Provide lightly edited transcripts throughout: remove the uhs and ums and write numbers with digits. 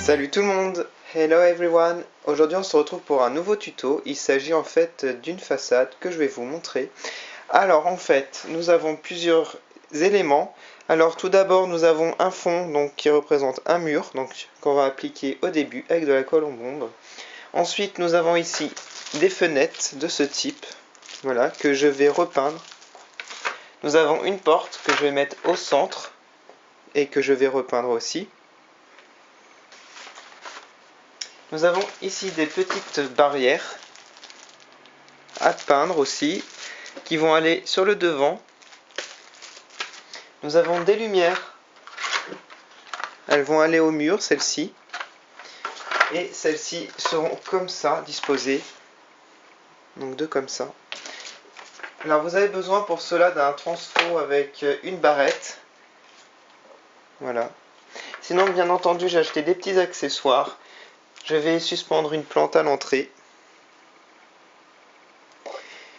Salut tout le monde! Hello everyone! Aujourd'hui on se retrouve pour un nouveau tuto. Il s'agit en fait d'une façade que je vais vous montrer. Alors en fait, nous avons plusieurs éléments. Alors tout d'abord nous avons un fond donc, qui représente un mur donc qu'on va appliquer au début avec de la colle en bombe. Ensuite nous avons ici des fenêtres de ce type, voilà, que je vais repeindre. Nous avons une porte que je vais mettre au centre et que je vais repeindre aussi. Nous avons ici des petites barrières à peindre aussi, qui vont aller sur le devant. Nous avons des lumières, elles vont aller au mur, celles-ci. Et celles-ci seront comme ça, disposées. Donc deux comme ça. Alors vous avez besoin pour cela d'un transfo avec une barrette. Voilà. Sinon, bien entendu, j'ai acheté des petits accessoires. Je vais suspendre une plante à l'entrée.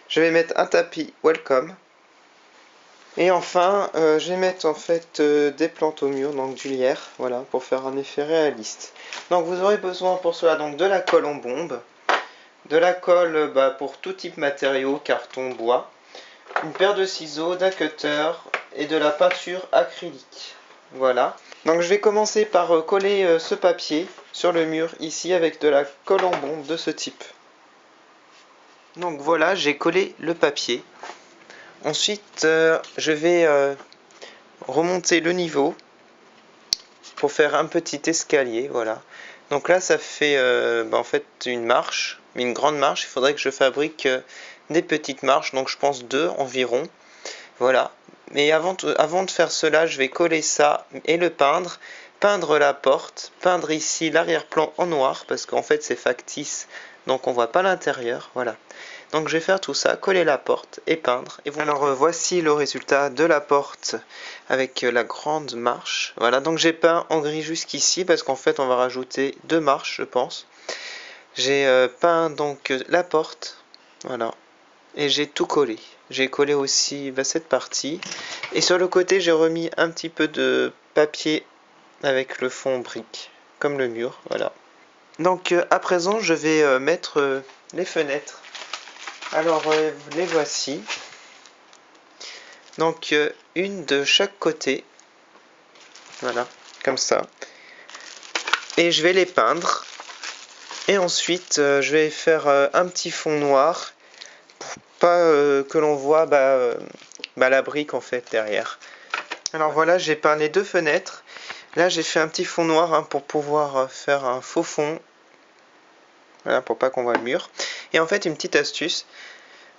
Je vais mettre un tapis welcome. Et enfin, je vais mettre en fait des plantes au mur, donc du lierre, voilà, pour faire un effet réaliste. Donc vous aurez besoin pour cela donc de la colle en bombe, de la colle pour tout type matériau, carton, bois, une paire de ciseaux, d'un cutter et de la peinture acrylique. Voilà. Donc je vais commencer par coller ce papier sur le mur ici avec de la colle en bombe de ce type. Donc voilà, j'ai collé le papier. Ensuite, je vais remonter le niveau pour faire un petit escalier, voilà. Donc là, ça fait en fait une marche, mais une grande marche. Il faudrait que je fabrique des petites marches, donc je pense 2 environ. Voilà. Mais avant de faire cela, je vais coller ça et le peindre. Peindre la porte, peindre ici l'arrière-plan en noir, parce qu'en fait c'est factice, donc on voit pas l'intérieur, voilà. Donc je vais faire tout ça, coller la porte et peindre. Et alors voici le résultat de la porte avec la grande marche. Voilà, donc j'ai peint en gris jusqu'ici, parce qu'en fait on va rajouter 2 marches, je pense. J'ai peint donc la porte, voilà. Et j'ai tout collé. J'ai collé aussi cette partie. Et sur le côté, j'ai remis un petit peu de papier avec le fond brique, comme le mur, voilà. Donc à présent, je vais mettre les fenêtres. Alors les voici. Donc une de chaque côté. Voilà, comme ça. Et je vais les peindre. Et ensuite, je vais faire un petit fond noir pas que l'on voit la brique en fait derrière. Alors voilà, j'ai peint les 2 fenêtres. Là j'ai fait un petit fond noir pour pouvoir faire un faux fond. Voilà, pour pas qu'on voit le mur. Et en fait une petite astuce,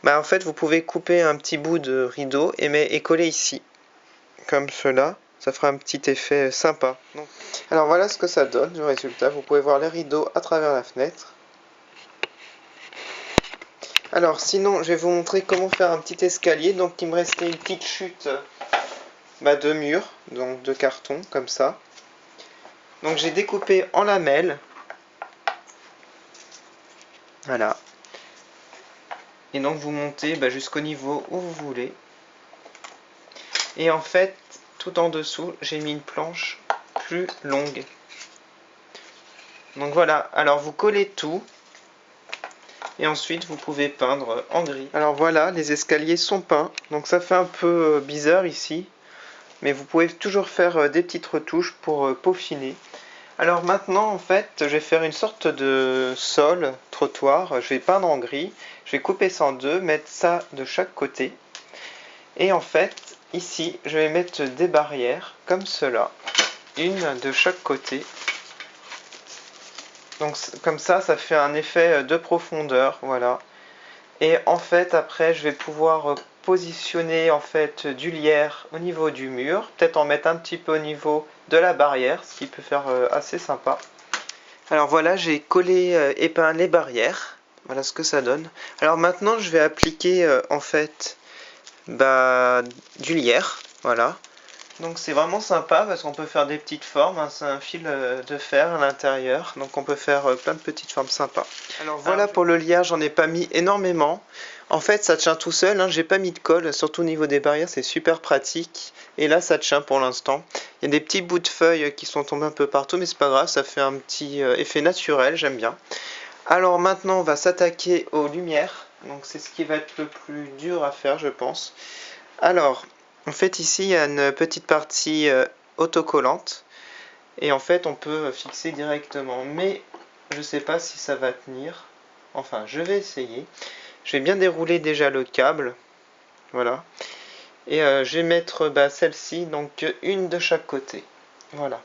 en fait vous pouvez couper un petit bout de rideau et coller ici. Comme cela, ça fera un petit effet sympa. Alors voilà ce que ça donne, le résultat. Vous pouvez voir les rideaux à travers la fenêtre. Alors sinon je vais vous montrer comment faire un petit escalier. Donc il me restait une petite chute de mur, donc de carton comme ça. Donc j'ai découpé en lamelles. Voilà. Et donc vous montez jusqu'au niveau où vous voulez. Et en fait tout en dessous j'ai mis une planche plus longue. Donc voilà, alors vous collez tout. Et ensuite vous pouvez peindre en gris. Alors voilà, les escaliers sont peints. Donc ça fait un peu bizarre ici. Mais vous pouvez toujours faire des petites retouches pour peaufiner. Alors maintenant en fait je vais faire une sorte de sol, trottoir. Je vais peindre en gris. Je vais couper ça en deux, mettre ça de chaque côté. Et en fait ici je vais mettre des barrières comme cela. Une de chaque côté. Donc comme ça fait un effet de profondeur, voilà. Et en fait après je vais pouvoir positionner en fait du lierre au niveau du mur, peut-être en mettre un petit peu au niveau de la barrière, ce qui peut faire assez sympa. Alors voilà, j'ai collé et peint les barrières, voilà ce que ça donne. Alors maintenant je vais appliquer en fait du lierre, voilà. Donc c'est vraiment sympa parce qu'on peut faire des petites formes, hein, c'est un fil de fer à l'intérieur, donc on peut faire plein de petites formes sympas. Alors voilà pour le lierre, j'en ai pas mis énormément. En fait, ça tient tout seul, hein, j'ai pas mis de colle, surtout au niveau des barrières, c'est super pratique. Et là, ça tient pour l'instant. Il y a des petits bouts de feuilles qui sont tombés un peu partout, mais c'est pas grave, ça fait un petit effet naturel, j'aime bien. Alors maintenant, on va s'attaquer aux lumières. Donc c'est ce qui va être le plus dur à faire, je pense. Alors, en fait, ici, il y a une petite partie autocollante. Et en fait, on peut fixer directement. Mais je sais pas si ça va tenir. Enfin, je vais essayer. Je vais bien dérouler déjà le câble. Voilà. Et je vais mettre celle-ci, donc une de chaque côté. Voilà.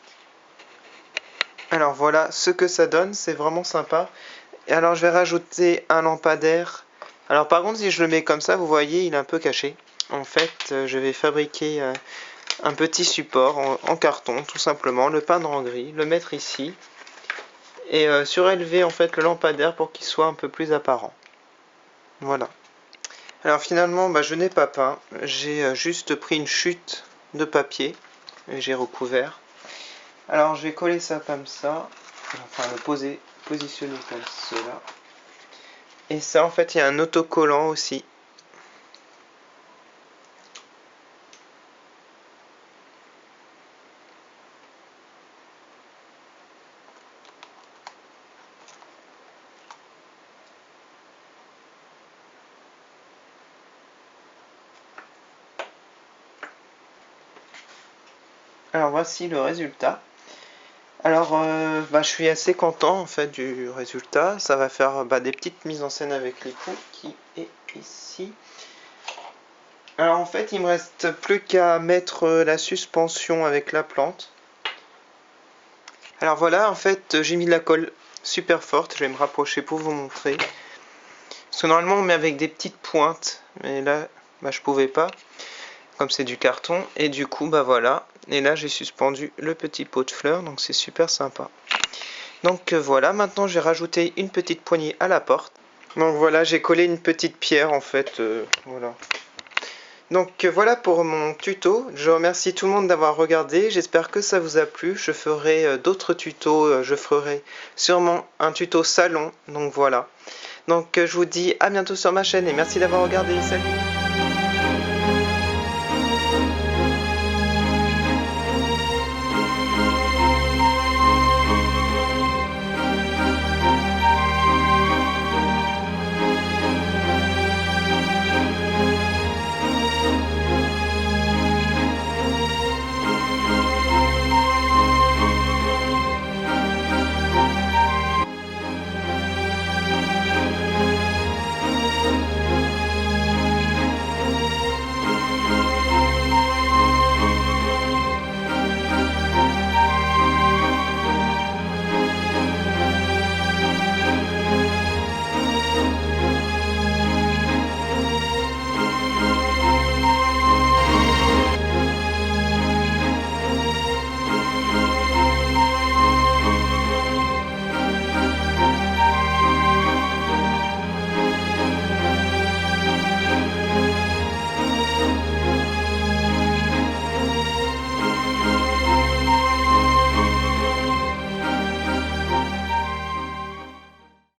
Alors voilà ce que ça donne, c'est vraiment sympa. Et alors je vais rajouter un lampadaire. Alors par contre si je le mets comme ça, vous voyez, il est un peu caché. En fait, je vais fabriquer un petit support en carton, tout simplement, le peindre en gris, le mettre ici. Et surélever en fait le lampadaire pour qu'il soit un peu plus apparent. Voilà. Alors finalement, je n'ai pas peint, j'ai juste pris une chute de papier et j'ai recouvert. Alors je vais coller ça comme ça, enfin le positionner comme cela. Et ça en fait il y a un autocollant aussi. Alors voici le résultat. Alors je suis assez content en fait du résultat. Ça va faire des petites mises en scène avec l'époux qui est ici. Alors en fait il me reste plus qu'à mettre la suspension avec la plante. Alors voilà, en fait j'ai mis de la colle super forte, je vais me rapprocher pour vous montrer. Parce que normalement on met avec des petites pointes, mais là je pouvais pas, comme c'est du carton, et du coup voilà. Et là j'ai suspendu le petit pot de fleurs, donc c'est super sympa. Donc voilà, maintenant j'ai rajouté une petite poignée à la porte. Donc voilà, j'ai collé une petite pierre en fait, voilà. Donc voilà pour mon tuto, je remercie tout le monde d'avoir regardé, j'espère que ça vous a plu, je ferai d'autres tutos, je ferai sûrement un tuto salon, donc voilà. Donc je vous dis à bientôt sur ma chaîne et merci d'avoir regardé, salut!